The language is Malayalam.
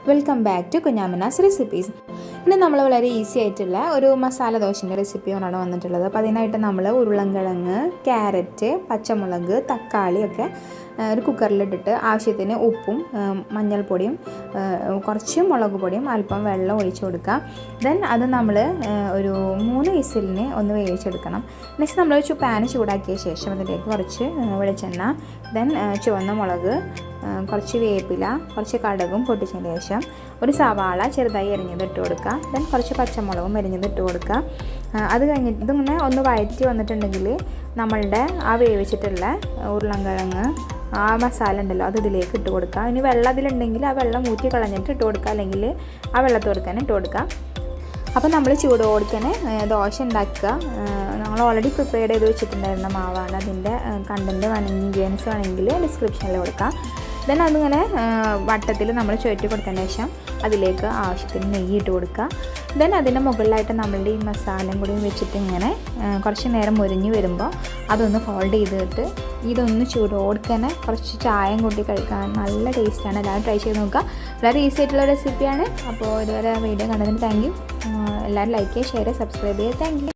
Welcome back to Kunjamina's recipes. ഇന്ന് നമ്മൾ വളരെ ഈസി ആയിട്ടുള്ള ഒരു മസാല ദോശൻ്റെ റെസിപ്പിയോടാണ് വന്നിട്ടുള്ളത്. അപ്പോൾ അതിനായിട്ട് നമ്മൾ ഉരുളൻകിഴങ്ങ്, ക്യാരറ്റ്, പച്ചമുളക്, തക്കാളി ഒക്കെ ഒരു കുക്കറിലിട്ടിട്ട് ആവശ്യത്തിന് ഉപ്പും മഞ്ഞൾപ്പൊടിയും കുറച്ച് മുളക് പൊടിയും അല്പം വെള്ളം ഒഴിച്ച് കൊടുക്കുക. ദെൻ അത് നമ്മൾ ഒരു 3 വിസിലിന് ഒന്ന് വേവിച്ചെടുക്കണം. നെക്സ്റ്റ് നമ്മൾ പാൻ ചൂടാക്കിയ ശേഷം അതിലേക്ക് കുറച്ച് വെളിച്ചെണ്ണ, ദെൻ ചുവന്ന മുളക്, കുറച്ച് വേപ്പില, കുറച്ച് കടുകും പൊട്ടിച്ചതിന് ശേഷം ഒരു സവാള ചെറുതായി എരിഞ്ഞത് ഇട്ട് കൊടുക്കുക. ദെൻ കുറച്ച് പച്ചമുളകും എരിഞ്ഞത് ഇട്ട് കൊടുക്കുക. അത് കഴിഞ്ഞിട്ട് ഇതിങ്ങനെ ഒന്ന് വഴറ്റി വന്നിട്ടുണ്ടെങ്കിൽ നമ്മളുടെ ആ വേവിച്ചിട്ടുള്ള ഉരുളൻകിഴങ്ങ് ആ മസാല ഉണ്ടല്ലോ അത് ഇതിലേക്ക് ഇട്ട് കൊടുക്കുക. ഇനി വെള്ളം അതിലുണ്ടെങ്കിൽ ആ വെള്ളം ഊറ്റി കളഞ്ഞിട്ട് ഇട്ട് കൊടുക്കുക, അല്ലെങ്കിൽ ആ വെള്ളത്തോട് തന്നെ ഇട്ട് കൊടുക്കുക. അപ്പോൾ നമ്മൾ ചൂടോടെ തന്നെ ദോശ ഉണ്ടാക്കുക. നമ്മൾ ഓൾറെഡി പ്രിപ്പയർ ചെയ്ത് വെച്ചിട്ടുണ്ടായിരുന്ന മാവാണ്. അതിൻ്റെ കണ്ടൻറ്റ് വേണമെങ്കിൽ ഇൻഗ്രീഡിയൻസ് വേണമെങ്കിൽ ഡിസ്ക്രിപ്ഷനിൽ കൊടുക്കാം. ദെൻ അതിങ്ങനെ വട്ടത്തിൽ നമ്മൾ ചുഴറ്റി കൊടുത്തതിന് ശേഷം അതിലേക്ക് ആവശ്യത്തിന് നെയ്യ് ഇട്ട് കൊടുക്കുക. ദെൻ അതിൻ്റെ മുകളിലായിട്ട് നമ്മളുടെ ഈ മസാലയും കൂടി വെച്ചിട്ട് ഇങ്ങനെ കുറച്ച് നേരം മുരിഞ്ഞ് വരുമ്പോൾ അതൊന്ന് ഫോൾഡ് ചെയ്തിട്ട് ഇതൊന്ന് ചൂടോടെ തന്നെ കുറച്ച് ചായം കൂട്ടി കഴിക്കാൻ നല്ല ടേസ്റ്റാണ്. എല്ലാവരും ട്രൈ ചെയ്ത് നോക്കുക. വളരെ ഈസി ആയിട്ടുള്ള റെസിപ്പിയാണ്. അപ്പോൾ ഇതുവരെ വീഡിയോ കണ്ടതിന് താങ്ക് യു. എല്ലാവരും ലൈക്ക് ചെയ്യുക, ഷെയർ ചെയ്യുക, സബ്സ്ക്രൈബ് ചെയ്യുക. Thank you.